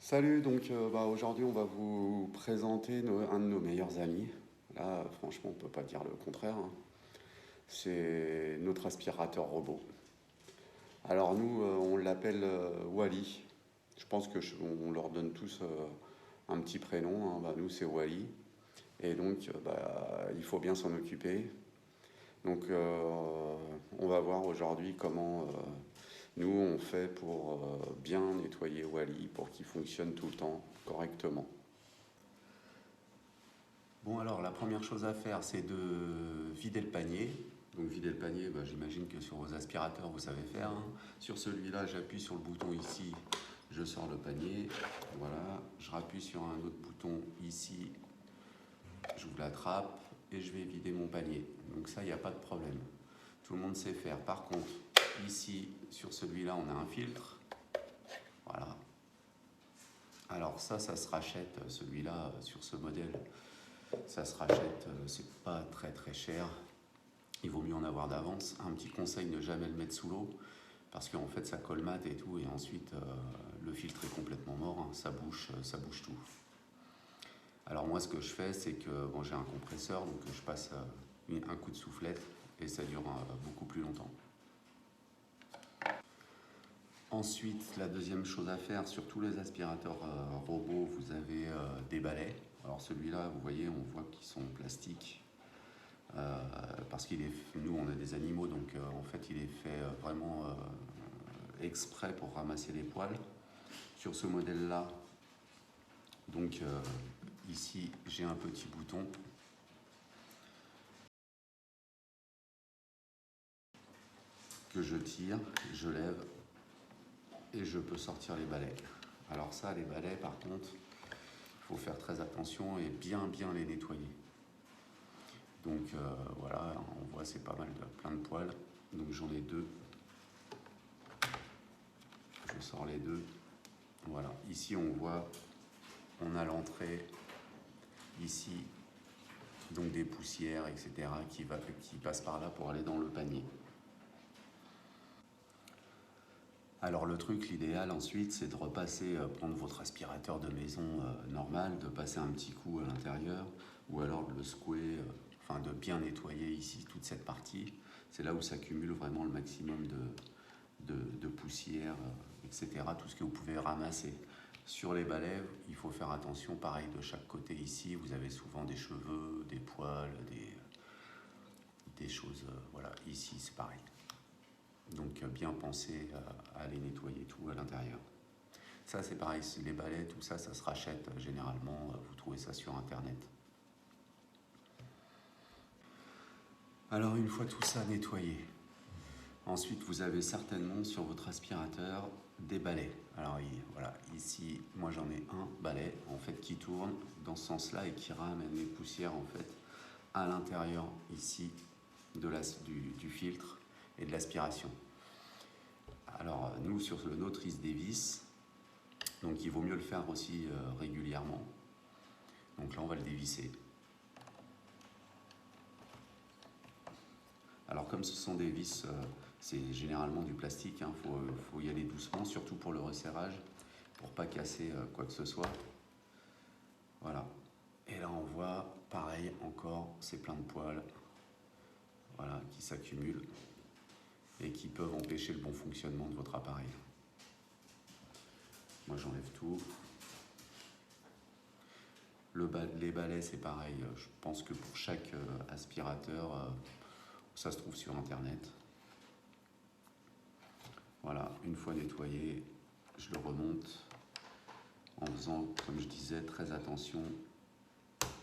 Salut, aujourd'hui on va vous présenter un de nos meilleurs amis. Là, franchement, on peut pas dire le contraire, hein. C'est notre aspirateur robot. Alors nous, on l'appelle Wally. Je pense on leur donne tous un petit prénom, hein. Nous, c'est Wally. Et donc, il faut bien s'en occuper. Donc, on va voir aujourd'hui comment nous on fait pour bien nettoyer Wally pour qu'il fonctionne tout le temps correctement. Bon, alors la première chose à faire, c'est de vider le panier. Donc vider le panier, j'imagine que sur vos aspirateurs vous savez faire, hein. Sur celui-là, j'appuie sur le bouton ici, je sors le panier. Voilà, je rappuie sur un autre bouton ici, j'ouvre la trappe et je vais vider mon panier. Donc ça, il n'y a pas de problème. Tout le monde sait faire. Par contre, ici, sur celui-là, on a un filtre. Voilà. Alors ça se rachète, celui-là, sur ce modèle, ça se rachète, c'est pas très très cher. Il vaut mieux en avoir d'avance. Un petit conseil, ne jamais le mettre sous l'eau, parce qu'en fait ça colmate et tout, et ensuite le filtre est complètement mort, hein. Ça bouche tout. Alors moi ce que je fais, c'est que j'ai un compresseur, donc je passe un coup de soufflette et ça dure beaucoup plus longtemps. Ensuite, la deuxième chose à faire, sur tous les aspirateurs robots, vous avez des balais. Alors celui-là, vous voyez, on voit qu'ils sont en plastique. Parce nous on a des animaux, donc en fait il est fait vraiment exprès pour ramasser les poils. Sur ce modèle là, donc ici j'ai un petit bouton que je tire, je lève et je peux sortir les balais. Alors ça, les balais par contre, il faut faire très attention et bien les nettoyer. Donc voilà, on voit c'est pas mal plein de poils. Donc j'en ai deux. Je sors les deux. Voilà, ici on voit, on a l'entrée, ici, donc des poussières, etc. qui passent par là pour aller dans le panier. Alors le truc, l'idéal ensuite, c'est de repasser, prendre votre aspirateur de maison normal, de passer un petit coup à l'intérieur, ou alors de le secouer, de bien nettoyer ici toute cette partie. C'est là où s'accumule vraiment le maximum de poussière, etc. Tout ce que vous pouvez ramasser. Sur les balais, il faut faire attention, pareil de chaque côté ici, vous avez souvent des cheveux, des poils, des choses, voilà, ici c'est pareil. Donc bien penser à les nettoyer tout à l'intérieur. Ça c'est pareil, les balais, tout ça, ça se rachète généralement, vous trouvez ça sur internet. Alors une fois tout ça nettoyé, ensuite vous avez certainement sur votre aspirateur des balais. Alors voilà, ici moi j'en ai un balai en fait qui tourne dans ce sens-là et qui ramène les poussières en fait à l'intérieur ici du filtre et de l'aspiration. Alors nous sur le nôtre il se dévisse, donc il vaut mieux le faire aussi régulièrement. Donc là on va le dévisser. Alors comme ce sont des vis, c'est généralement du plastique, hein, faut y aller doucement, surtout pour le resserrage, pour pas casser quoi que ce soit. Voilà. Et là on voit, pareil encore, c'est plein de poils, voilà, qui s'accumulent et qui peuvent empêcher le bon fonctionnement de votre appareil. Moi j'enlève tout. Les balais c'est pareil, je pense que pour chaque aspirateur, ça se trouve sur internet. Voilà, une fois nettoyé, je le remonte en faisant, comme je disais, très attention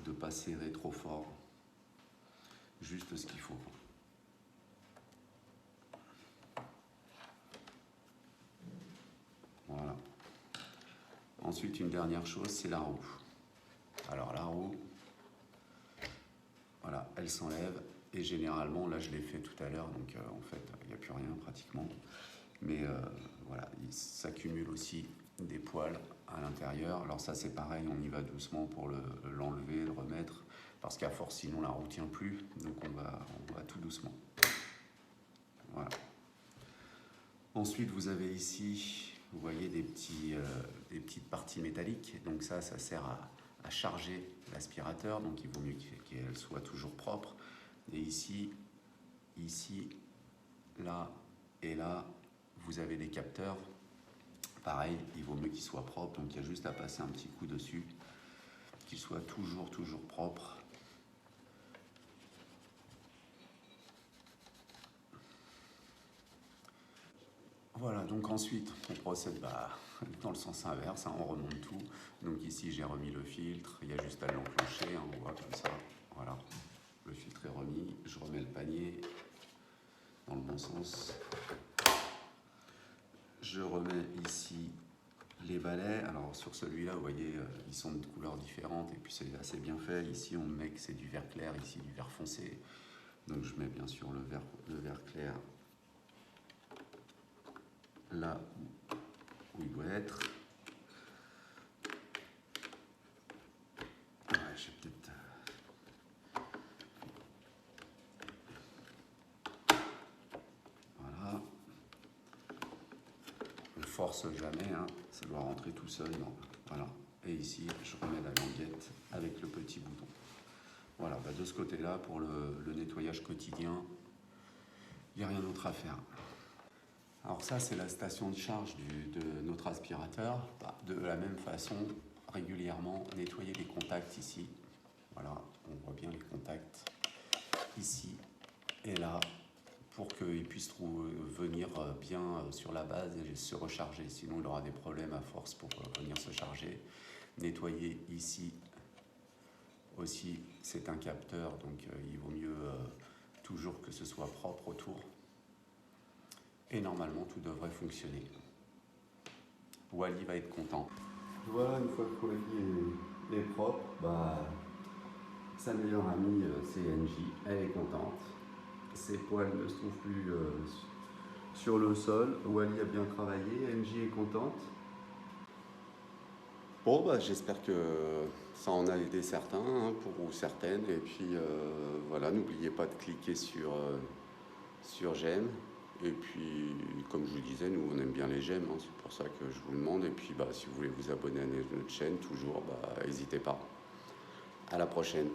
de ne pas serrer trop fort, juste ce qu'il faut. Voilà. Ensuite, une dernière chose, c'est la roue. Alors la roue, voilà, elle s'enlève et généralement, là je l'ai fait tout à l'heure, donc en fait, il n'y a plus rien pratiquement. Mais voilà, il s'accumule aussi des poils à l'intérieur. Alors ça c'est pareil, on y va doucement pour l'enlever, le remettre, parce qu'à force sinon la roue tient plus, donc on va tout doucement. Voilà. Ensuite vous avez ici, vous voyez des petites parties partie métallique. Donc ça sert à charger l'aspirateur, donc il vaut mieux qu'elle soit toujours propre. Et ici, là et là, vous avez des capteurs. Pareil, il vaut mieux qu'il soit propre, donc il y a juste à passer un petit coup dessus, qu'il soit toujours propre. Voilà, donc ensuite on procède dans le sens inverse, on remonte tout. Donc ici j'ai remis le filtre, il y a juste à l'enclencher, on voit comme ça. Voilà, le filtre est remis, je remets le panier dans le bon sens. Je remets ici les balais. Alors sur celui-là, vous voyez, ils sont de couleurs différentes et puis c'est assez bien fait. Ici on met que c'est du vert clair, ici du vert foncé. Donc je mets bien sûr le vert clair là où il doit être. Ouais, j'ai peut-être... Voilà. On force jamais, hein. Ça doit rentrer tout seul. Non. Voilà. Et ici, je remets la languette avec le petit bouton. Voilà, de ce côté-là, pour le nettoyage quotidien, il n'y a rien d'autre à faire. Alors ça, c'est la station de charge de notre aspirateur. De la même façon, régulièrement, nettoyer les contacts ici. Voilà, on voit bien les contacts ici et là, pour qu'il puisse venir bien sur la base et se recharger. Sinon, il aura des problèmes à force pour venir se charger. Nettoyer ici aussi, c'est un capteur, donc il vaut mieux toujours que ce soit propre autour. Et normalement, tout devrait fonctionner. Wally va être content. Voilà, une fois que Wally est propre, sa meilleure amie, c'est Angie, elle est contente. Ses poils ne se trouvent plus sur le sol. Wally a bien travaillé, Angie est contente. Bon, j'espère que ça en a aidé certains, hein, ou certaines. Et puis voilà, n'oubliez pas de cliquer sur j'aime. Et puis, comme je vous disais, nous on aime bien les j'aime, hein, c'est pour ça que je vous le demande. Et puis, si vous voulez vous abonner à notre chaîne, toujours, n'hésitez pas. À la prochaine.